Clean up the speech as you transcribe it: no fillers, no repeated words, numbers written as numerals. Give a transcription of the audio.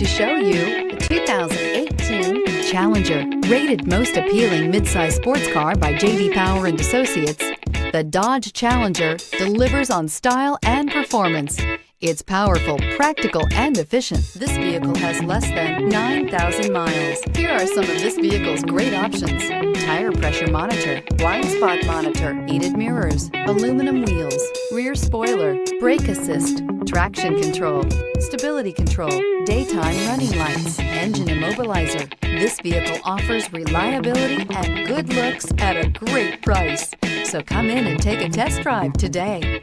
to show you the 2018 Challenger. Rated most appealing midsize sports car by J.D. Power and Associates, the Dodge Challenger delivers on style and performance. It's powerful, practical, and efficient. This vehicle has less than 9,000 miles. Here are some of this vehicle's great options: tire pressure monitor, blind spot monitor, heated mirrors, aluminum wheels, rear spoiler, brake assist, traction control, stability control, daytime running lights, engine immobilizer. This vehicle offers reliability and good looks at a great price. So come in and take a test drive today.